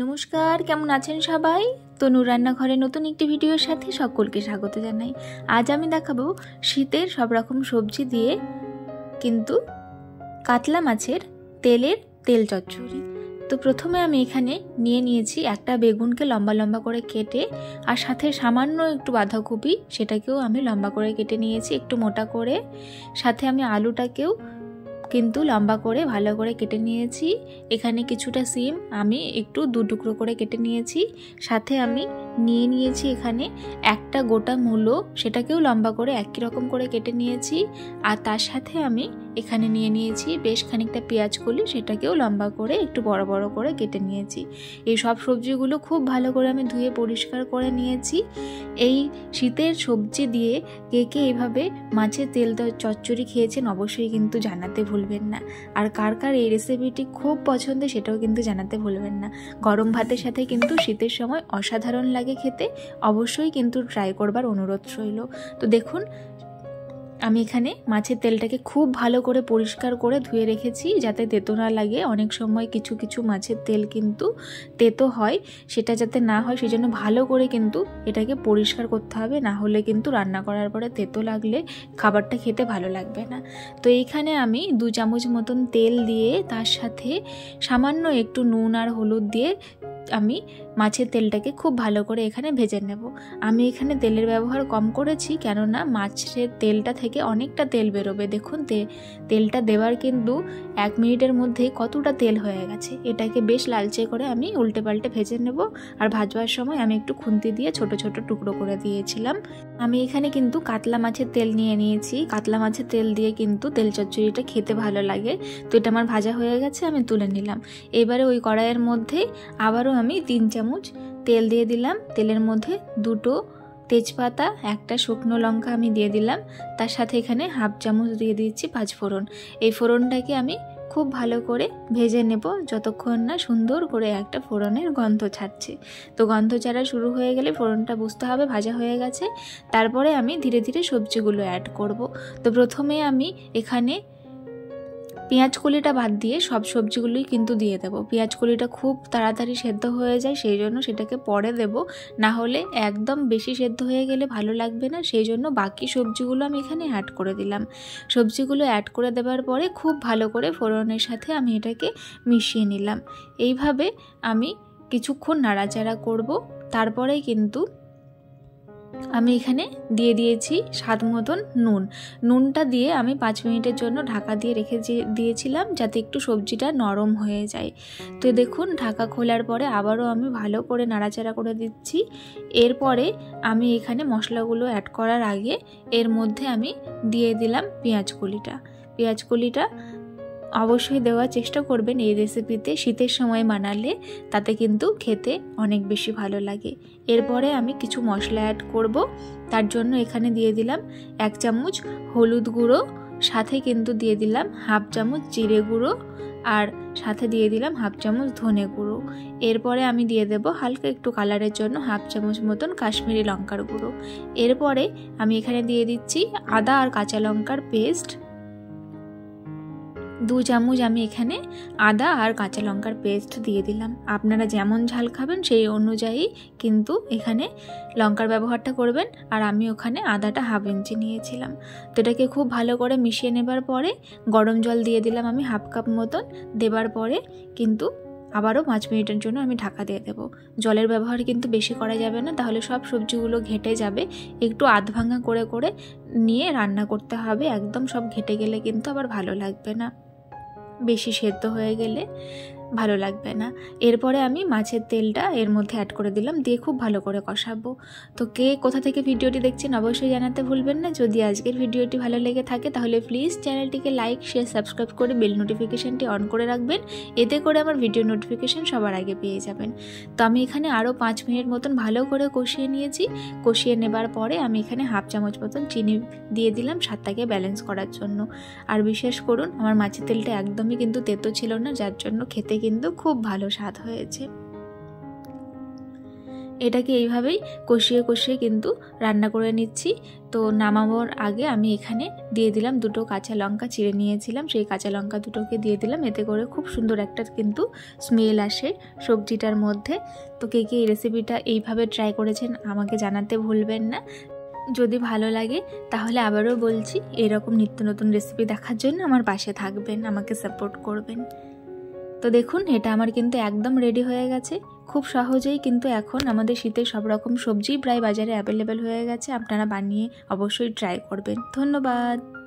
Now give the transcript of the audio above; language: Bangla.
নমস্কার, কেমন আছেন সবাই? তনুর রান্নাঘরে নতুন একটি ভিডিওর সাথে সকলকে স্বাগত জানাই। আজ আমি দেখাবো শীতের সব রকম সবজি দিয়ে কিন্তু কাতলা মাছের তেল চচ্চড়ি। তো প্রথমে আমি এখানে নিয়েছি একটা বেগুনকে লম্বা লম্বা করে কেটে, আর সাথে সামান্য একটু বাঁধাকপি, সেটাকেও আমি লম্বা করে কেটে নিয়েছি একটু মোটা করে। সাথে আমি আলুটাকেও কিন্তু লম্বা করে ভালো করে কেটে নিয়েছি। এখানে কিছুটা সিম আমি একটু দু টুকরো করে কেটে নিয়েছি। সাথে আমি নিয়েছি এখানে একটা গোটা মূলো, সেটাকেও লম্বা করে একই রকম করে কেটে নিয়েছি। আর তার সাথে আমি এখানে নিয়েছি বেশ খানিকটা পেঁয়াজ কলি, সেটাকেও লম্বা করে একটু বড় বড় করে কেটে নিয়েছি। এই সব সবজিগুলো খুব ভালো করে আমি ধুয়ে পরিষ্কার করে নিয়েছি। এই শীতের সবজি দিয়ে কে এইভাবে মাছের তেল চচ্চড়ি খেয়েছেন অবশ্যই কিন্তু জানাতে ভুলবেন না। আর কার কার এই রেসিপিটি খুব পছন্দের সেটাও কিন্তু জানাতে ভুলবেন না। গরম ভাতের সাথে কিন্তু শীতের সময় অসাধারণ লাগে খেতে, অবশ্যই কিন্তু ট্রাই করবার অনুরোধ রইল। তো দেখুন, আমি এখানে মাছের তেলটাকে খুব ভালো করে পরিষ্কার করে ধুয়ে রেখেছি যাতে তেতো না লাগে। অনেক সময় কিছু কিছু মাছের তেল কিন্তু তেতো হয়, সেটা যাতে না হয় সেজন্য ভালো করে কিন্তু এটাকে পরিষ্কার করতে হবে, না হলে কিন্তু রান্না করার পরে তেতো লাগলে খাবারটা খেতে ভালো লাগবে না। তো এইখানে আমি 2 চামচ মতন তেল দিয়ে তার সাথে সামান্য একটু নুন আর হলুদ দিয়ে আমি মাছের তেলটাকে খুব ভালো করে এখানে ভেজে নেব। আমি এখানে তেলের ব্যবহার কম করেছি, কেননা মাছের তেলটা থেকে অনেকটা তেল বেরোবে। দেখুন তেলটা দেওয়ার কিন্তু 1 মিনিটের মধ্যেই কতটা তেল হয়ে গেছে। এটাকে বেশ লালচে করে আমি উল্টে পাল্টে ভেজে নেব। আর ভাজবার সময় আমি একটু খুন্তি দিয়ে ছোট ছোট টুকরো করে দিয়েছিলাম। আমি এখানে কিন্তু কাতলা মাছের তেল নিয়েছি। কাতলা মাছের তেল দিয়ে কিন্তু তেল চচ্চড়িটা খেতে ভালো লাগে। তো এটা আমার ভাজা হয়ে গেছে, আমি তুলে নিলাম। এবারে ওই কড়াইয়ের মধ্যে আবারও আমি 3 চামচ তেল দিয়ে দিলাম। তেলের মধ্যে 2টো তেজপাতা, একটা শুকনো লঙ্কা আমি দিয়ে দিলাম। তার সাথে এখানে 1/2 চামচ দিয়ে দিচ্ছি পাঁচফোড়ন। এই ফোড়নটাকে আমি খুব ভালো করে ভেজে নেব যতক্ষণ না সুন্দর করে একটা ফোড়নের গন্ধ ছাড়ছে। তো গন্ধ ছাড়া শুরু হয়ে গেলে ফোড়নটা বুঝতে হবে ভাজা হয়ে গেছে। তারপরে আমি ধীরে ধীরে সবজিগুলো অ্যাড করব। তো প্রথমে আমি এখানে পেঁয়াজ কলিটা বাদ দিয়ে সব সবজিগুলোই কিন্তু দিয়ে দেবো। পেঁয়াজ কলিটা খুব তাড়াতাড়ি সেদ্ধ হয়ে যায়, সেই জন্য সেটাকে পরে দেব, না হলে একদম বেশি সেদ্ধ হয়ে গেলে ভালো লাগবে না। সেই জন্য বাকি সবজিগুলো আমি এখানে অ্যাড করে দিলাম। সবজিগুলো অ্যাড করে দেওয়ার পরে খুব ভালো করে ফোড়নের সাথে আমি এটাকে মিশিয়ে নিলাম। এইভাবে আমি কিছুক্ষণ নাড়াচাড়া করব। তারপরেই কিন্তু আমি এখানে দিয়ে দিয়েছি স্বাদ মতন নুনটা দিয়ে আমি 5 মিনিটের জন্য ঢাকা দিয়ে রেখে দিয়েছিলাম যাতে একটু সবজিটা নরম হয়ে যায়। তো দেখুন, ঢাকা খোলার পরে আবারও আমি ভালো করে নাড়াচাড়া করে দিচ্ছি। এরপরে আমি এখানে মশলাগুলো অ্যাড করার আগে এর মধ্যে আমি দিয়ে দিলাম পেঁয়াজ কলিটা অবশ্যই দেওয়ার চেষ্টা করবেন এই রেসিপিতে। শীতের সময় বানালে তাতে কিন্তু খেতে অনেক বেশি ভালো লাগে। এরপরে আমি কিছু মশলা অ্যাড করব। তার জন্য এখানে দিয়ে দিলাম 1 চামচ হলুদ গুঁড়ো, সাথে কিন্তু দিয়ে দিলাম 1/2 চামচ জিরে গুঁড়ো, আর সাথে দিয়ে দিলাম 1/2 চামচ ধনে গুঁড়ো। এরপরে আমি দিয়ে দেব হালকা একটু কালারের জন্য 1/2 চামচ মতন কাশ্মীরি লঙ্কার গুঁড়ো। এরপরে আমি এখানে দিয়ে দিচ্ছি আদা আর কাঁচা লঙ্কার পেস্ট। 2 চামচ আমি এখানে আদা আর কাঁচা লঙ্কার পেস্ট দিয়ে দিলাম। আপনারা যেমন ঝাল খাবেন সেই অনুযায়ী কিন্তু এখানে লঙ্কার ব্যবহারটা করবেন। আর আমি ওখানে আদাটা 1/2 ইঞ্চি নিয়েছিলাম। তো এটাকে খুব ভালো করে মিশিয়ে নেবার পরে গরম জল দিয়ে দিলাম আমি 1/2 কাপ মতন। দেবার পরে কিন্তু আবারও 5 মিনিটের জন্য আমি ঢাকা দিয়ে দেব। জলের ব্যবহার কিন্তু বেশি করা যাবে না, তাহলে সব সবজিগুলো ঘেটে যাবে। একটু আধ ভাঙা করে করে নিয়ে রান্না করতে হবে। একদম সব ঘেটে গেলে কিন্তু আবার ভালো লাগবে না, বেশি সেদ্ধ হয়ে গেলে ভালো লাগবে না। এরপরে আমি মাছের তেলটা এর মধ্যে অ্যাড করে দিলাম, দিয়ে খুব ভালো করে কষাবো। তো কে কোথা থেকে ভিডিওটি দেখছেন অবশ্যই জানাতে ভুলবেন না। যদি আজকের ভিডিওটি ভালো লেগে থাকে তাহলে প্লিজ চ্যানেলটিকে লাইক, শেয়ার, সাবস্ক্রাইব করে বেল নোটিফিকেশানটি অন করে রাখবেন। এতে করে আমার ভিডিও নোটিফিকেশান সবার আগে পেয়ে যাবেন। তো আমি এখানে আরও 5 মিনিট মতন ভালো করে কষিয়ে নিয়েছি। কষিয়ে নেবার পরে আমি এখানে 1/2 চামচ মতন চিনি দিয়ে দিলাম স্বাদটাকে ব্যালেন্স করার জন্য। আর বিশেষ করুন, আমার মাছের তেলটা একদমই কিন্তু তেতো ছিল না, যার জন্য খেতে কিন্তু খুব ভালো স্বাদ হয়েছে। এটাকে এইভাবেই কষিয়ে কষিয়ে কিন্তু রান্না করে নিচ্ছি। তো নামানোর আগে আমি এখানে দিয়ে দিলাম 2টো কাঁচা লঙ্কা চিড়ে নিয়েছিলাম, সেই কাঁচা লঙ্কা দুটোকে দিয়ে দিলাম। এতে করে খুব সুন্দর একটা কিন্তু স্মেল আসে সবজিটার মধ্যে। তো কে কে এই রেসিপিটা এইভাবে ট্রাই করেছেন আমাকে জানাতে ভুলবেন না। যদি ভালো লাগে তাহলে আবারও বলছি, এরকম নিত্য নতুন রেসিপি দেখার জন্য আমার পাশে থাকবেন, আমাকে সাপোর্ট করবেন। তো দেখুন এটা আমার কিন্তু একদম রেডি হয়ে গেছে। খুব সহজেই কিন্তু এখন আমাদের শীতের সব রকম সবজি প্রায় বাজারে অ্যাভেলেবেল হয়ে গেছে। আপনারা বানিয়ে অবশ্যই ট্রাই করবেন। ধন্যবাদ।